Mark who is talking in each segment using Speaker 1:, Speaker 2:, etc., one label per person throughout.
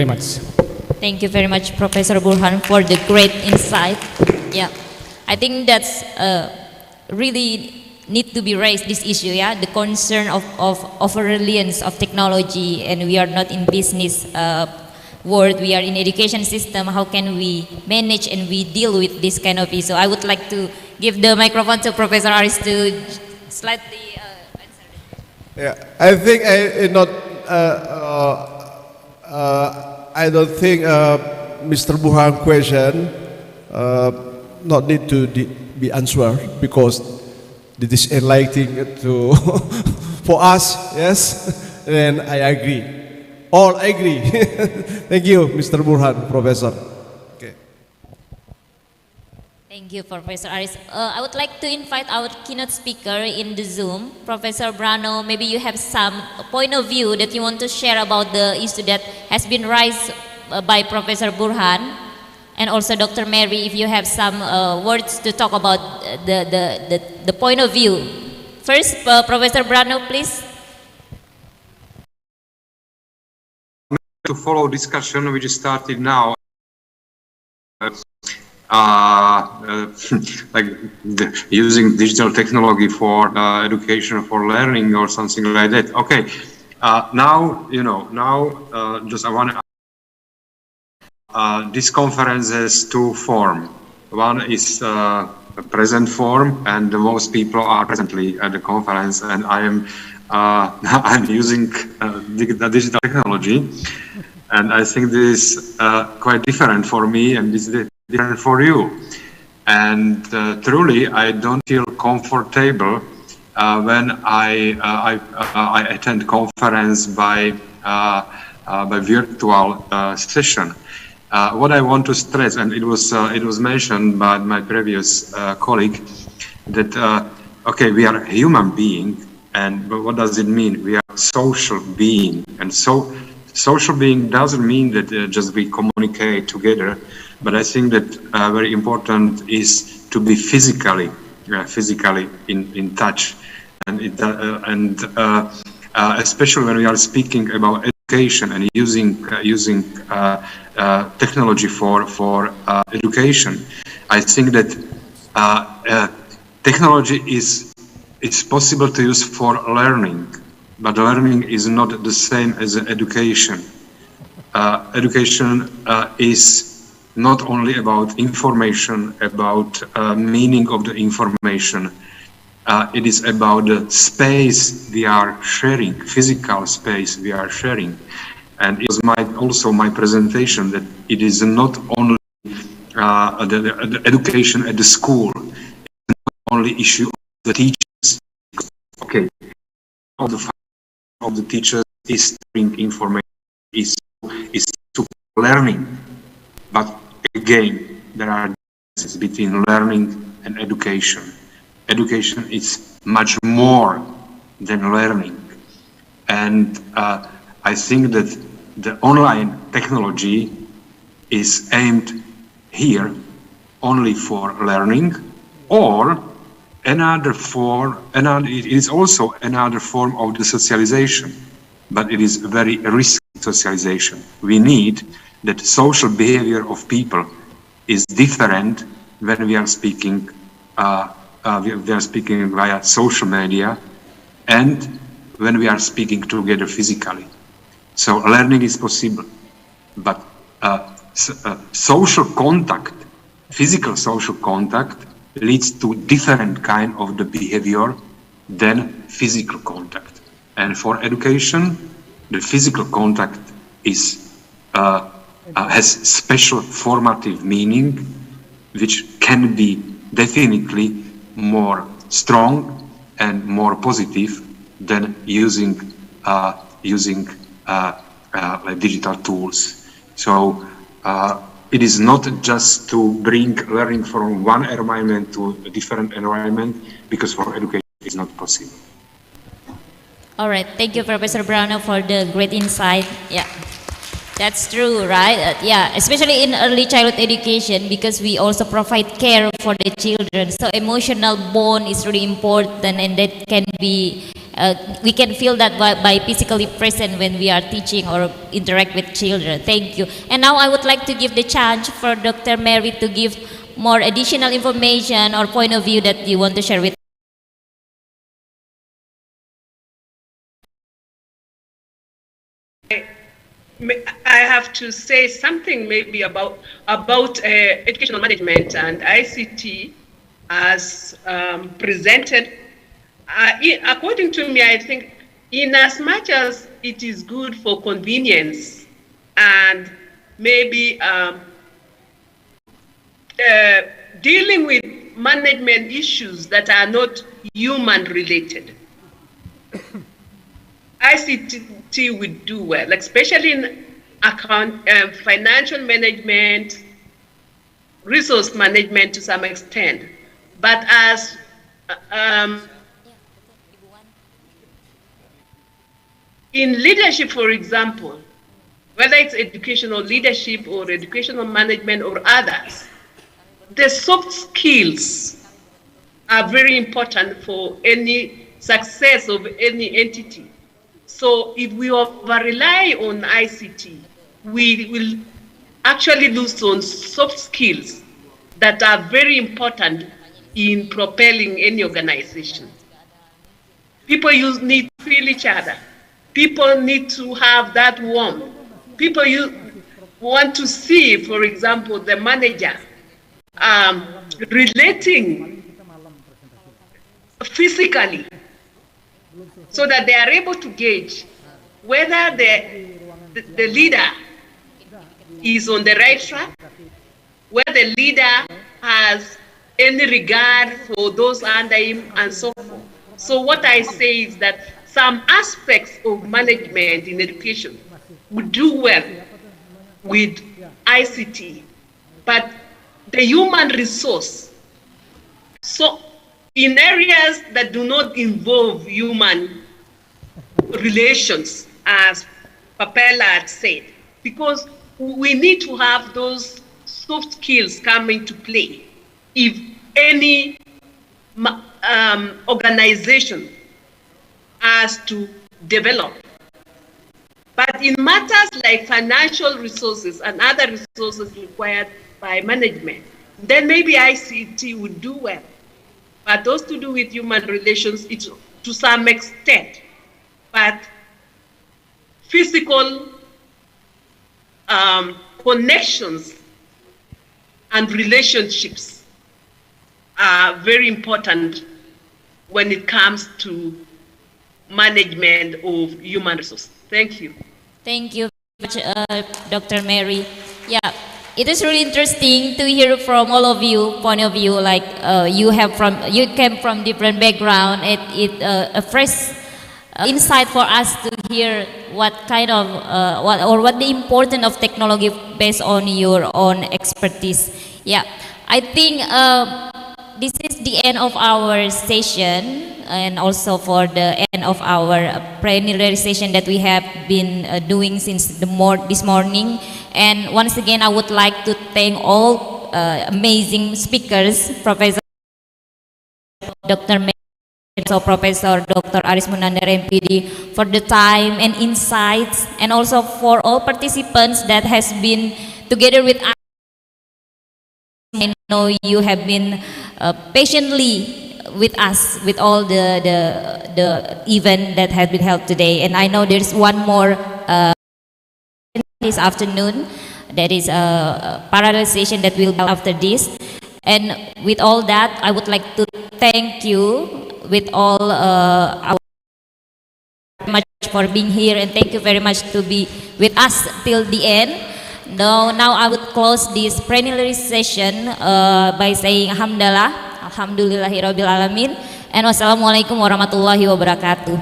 Speaker 1: very much.
Speaker 2: Thank you very much, Professor Burhan, for the great insight. Yeah, I think that's really need to be raised, this issue, yeah, the concern of a reliance of technology, and we are not in business world, we are in education system. How can we manage and we deal with this kind of issue? I would like to give the microphone to Professor Aris to slightly answer.
Speaker 3: Yeah, I think I don't think Mr. Burhan question not need to be answered, because it is enlightening to for us. Yes, and I agree. All agree. Thank you, Mr. Burhan, Professor. Okay.
Speaker 2: Thank you, Professor Aris. I would like to invite our keynote speaker in the Zoom, Professor Brano. Maybe you have some point of view that you want to share about the issue that has been raised by Professor Burhan, and also Dr. Mary, if you have some words to talk about the point of view. First, Professor Brano, please.
Speaker 4: To follow discussion which started now, like using digital technology for education, for learning, or something like that. Okay, now just I want to. This conference has two forms. One is a present form, and most people are presently at the conference, and I am I'm using digital technology, and I think this is quite different for me, and this is different for you. And truly, I don't feel comfortable when I attend conference by virtual session. What I want to stress, and it was mentioned by my previous colleague, that okay, we are a human being, but what does it mean? We are a social being, and so social being doesn't mean that just we communicate together, but I think that very important is to be physically in touch, and especially when we are speaking about education and using technology for education. I think that technology is possible to use for learning, but learning is not the same as education. Education is not only about information, about meaning of the information. It is about the space we are sharing, physical space we are sharing. And it was also my presentation that it is not only the education at the school, it's not only issue of the teachers. Okay, of the teachers is sharing information, is to learning. But again, there are differences between learning and education. Education is much more than learning, and I think that the online technology is aimed here only for learning, or it is also another form of the socialization, but it is very risky socialization. We need that social behavior of people is different when we are speaking via social media and when we are speaking together physically. So learning is possible, but social contact, physical social contact, leads to different kind of the behavior than physical contact. And for education, the physical contact has special formative meaning, which can be definitely more strong and more positive than using digital tools. So it is not just to bring learning from one environment to a different environment, because for education it's not possible.
Speaker 2: All right, thank you, Professor Brano, for the great insight. Yeah, that's true, right? Yeah, especially in early childhood education, because we also provide care for the children. So emotional bond is really important, and that can be we can feel that by physically present when we are teaching or interact with children. Thank you. And now I would like to give the chance for Dr. Mary to give more additional information or point of view that you want to share with.
Speaker 1: I have to say something maybe about educational management and ICT as presented. According to me, I think in as much as it is good for convenience and maybe dealing with management issues that are not human related, ICT would do well, especially in financial management, resource management to some extent. But as in leadership, for example, whether it's educational leadership or educational management or others, the soft skills are very important for any success of any entity. So if we over-rely on ICT, we will actually lose on soft skills that are very important in propelling any organization. People need to feel each other. People need to have that warmth. People want to see, for example, the manager relating physically, so that they are able to gauge whether the leader is on the right track, whether the leader has any regard for those under him, and so forth. So what I say is that some aspects of management in education would do well with ICT, but the human resource, so in areas that do not involve human relations, as Papela had said, because we need to have those soft skills come into play if any organization has to develop. But in matters like financial resources and other resources required by management, then maybe ICT would do well. But those to do with human relations, it's to some extent. But physical connections and relationships are very important when it comes to management of human resources. Thank you.
Speaker 2: Thank you, Dr. Mary. Yeah, it is really interesting to hear from all of you point of view. Like you came from different background. It a fresh insight for us to hear what kind of what the importance of technology based on your own expertise. Yeah, I think this is the end of our session, and also for the end of our preliminary session that we have been doing since this morning. And once again, I would like to thank all amazing speakers, Professor Dr. Mary, so Professor Dr. Aris Munandar MPD, for the time and insights, and also for all participants that has been together with us. I know you have been patiently with us with all the event that has been held today. And I know there's one more this afternoon, that is a parallel session that will be after this. And with all that, I would like to thank you with all our much for being here, and thank you very much to be with us till the end. Now I would close this preliminary session by saying Alhamdulillahirabbil alamin, and wassalamualaikum warahmatullahi wabarakatuh.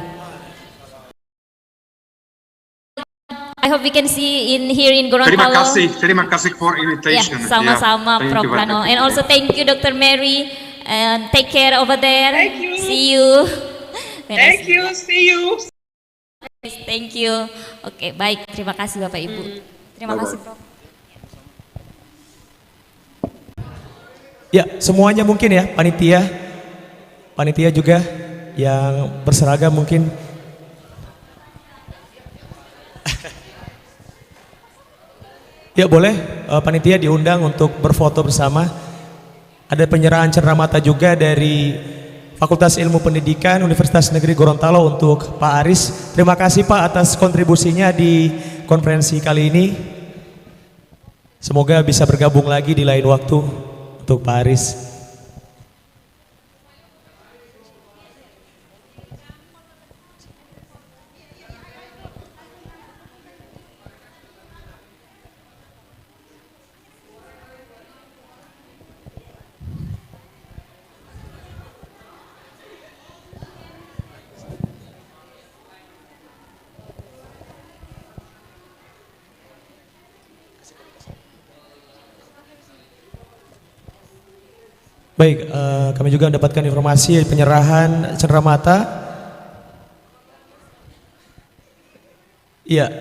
Speaker 2: I hope we can see here in Gorontalo.
Speaker 4: Terima kasih for invitation.
Speaker 2: Yeah, sama-sama, Prof. Prano. And also thank you, Dr. Mary, and take care over there.
Speaker 1: Thank you.
Speaker 2: See you.
Speaker 1: Thank you. See you.
Speaker 2: Thank you. Oke, baik. Terima kasih Bapak Ibu. Terima kasih, Prof.
Speaker 5: Ya, semuanya mungkin ya, panitia juga yang berseragam mungkin. Ya boleh, panitia diundang untuk berfoto bersama. Ada penyerahan cenderamata juga dari Fakultas Ilmu Pendidikan Universitas Negeri Gorontalo untuk Pak Aris. Terima kasih Pak atas kontribusinya di konferensi kali ini. Semoga bisa bergabung lagi di lain waktu untuk Pak Aris. Baik, kami juga mendapatkan informasi penyerahan cenderamata. Iya.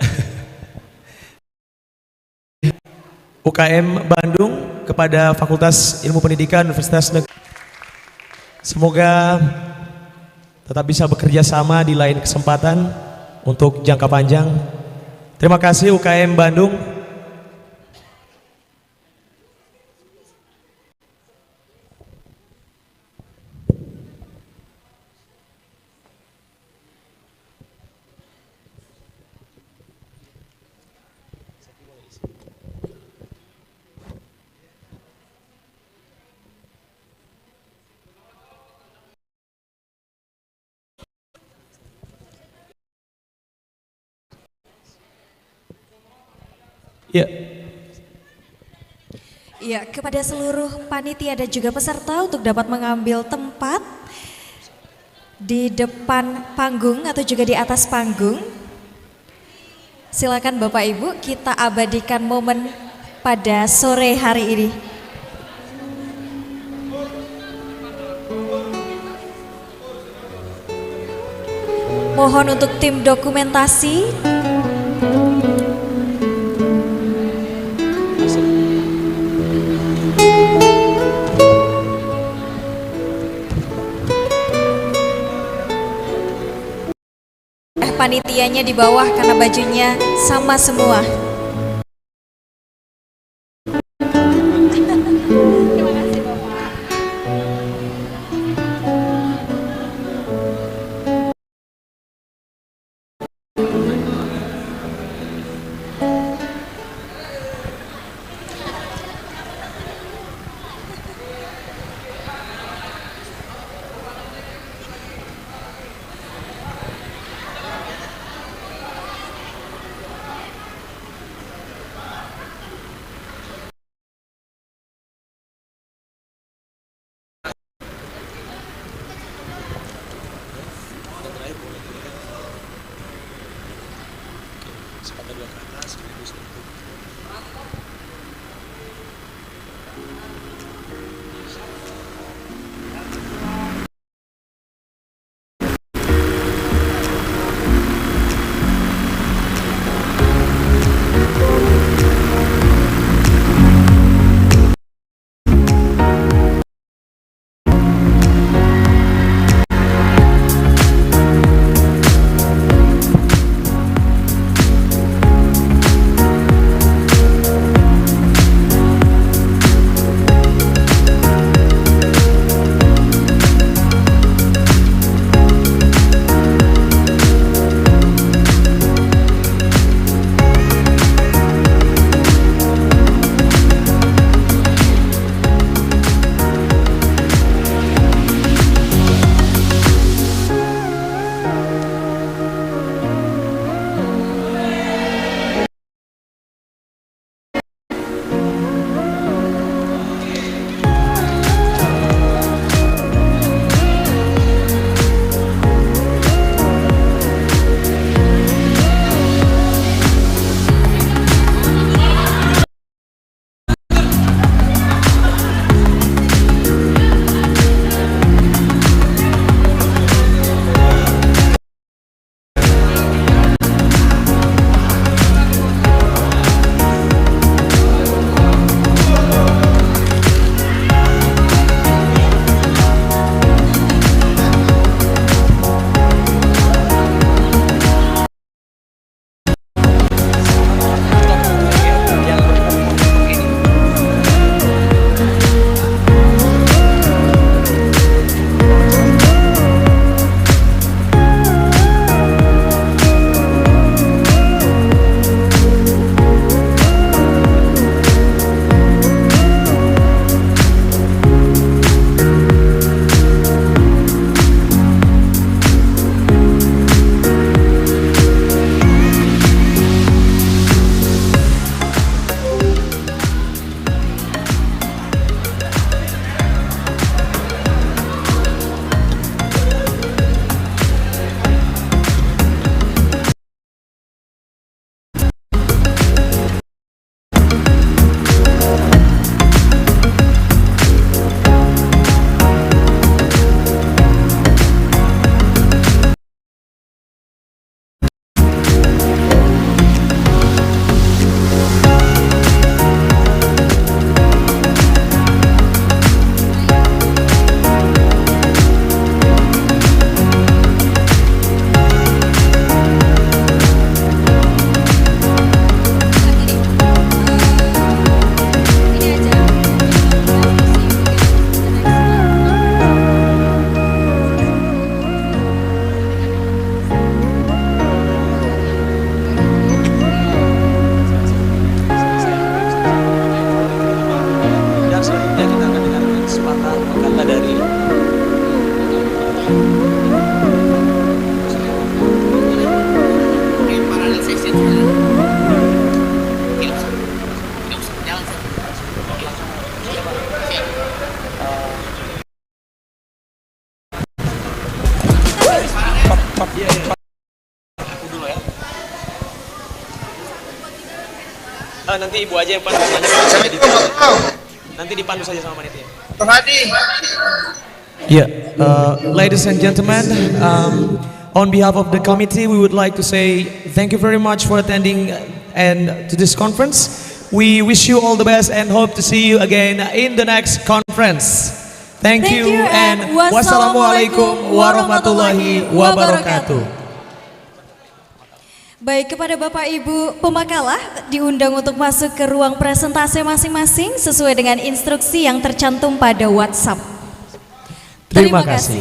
Speaker 5: UKM Bandung kepada Fakultas Ilmu Pendidikan Universitas Negeri. Semoga tetap bisa bekerja sama di lain kesempatan untuk jangka panjang. Terima kasih UKM Bandung. Ya.
Speaker 6: Ya, kepada seluruh panitia dan juga peserta untuk dapat mengambil tempat di depan panggung atau juga di atas panggung. Silakan Bapak Ibu, kita abadikan momen pada sore hari ini. Mohon untuk tim dokumentasi. Panitianya di bawah karena bajunya sama semua. Terima kasih Bapak.
Speaker 5: Aku dulu ya. Nanti ibu aja yang pandu. Nanti dipandu saja sama panitia. Yeah, ladies and gentlemen, on behalf of the committee, we would like to say thank you very much for attending and to this conference. We wish you all the best and hope to see you again in the next conference. Thank you and wassalamualaikum warahmatullahi wabarakatuh.
Speaker 6: Baik, kepada Bapak Ibu pemakalah diundang untuk masuk ke ruang presentasi masing-masing sesuai dengan instruksi yang tercantum pada WhatsApp.
Speaker 5: Terima kasih.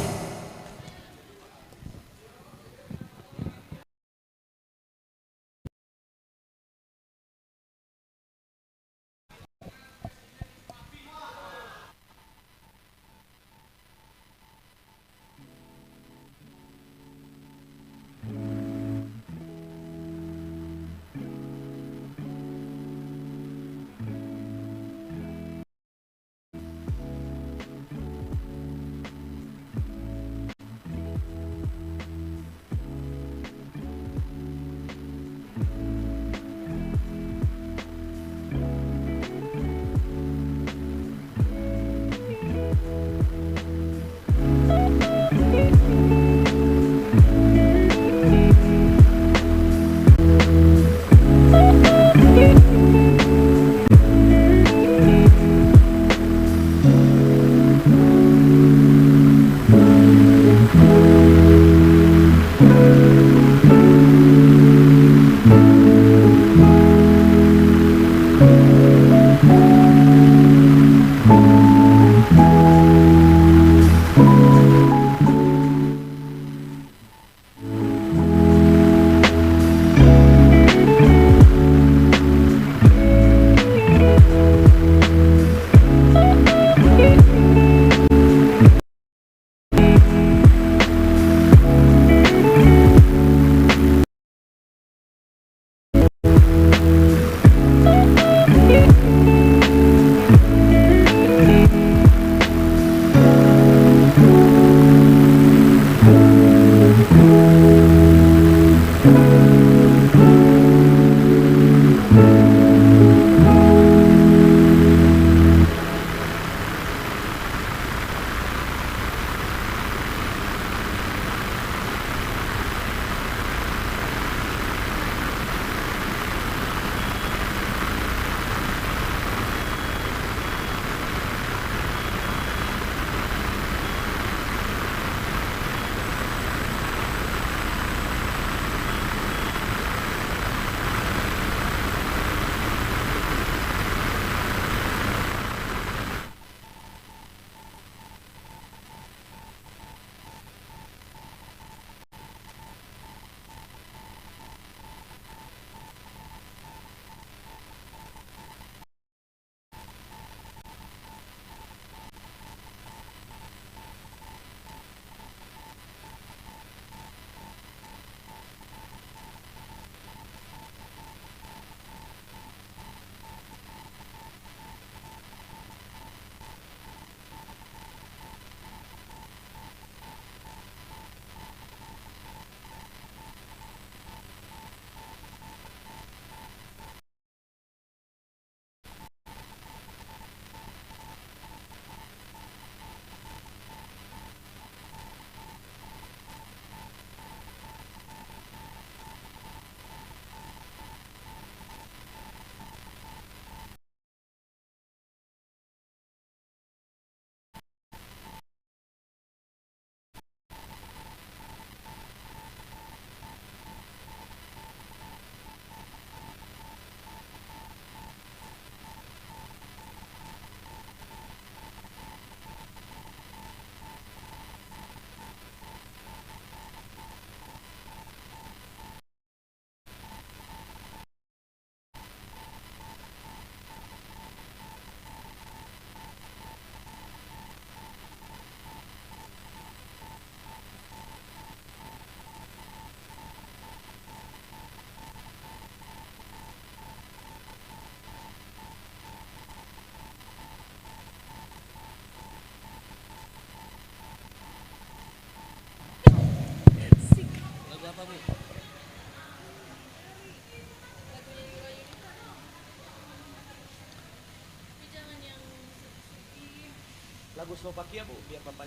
Speaker 5: Lagu Slovakia Bu, biar Bapak.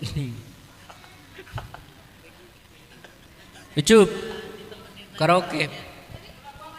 Speaker 7: Ucup, karaoke.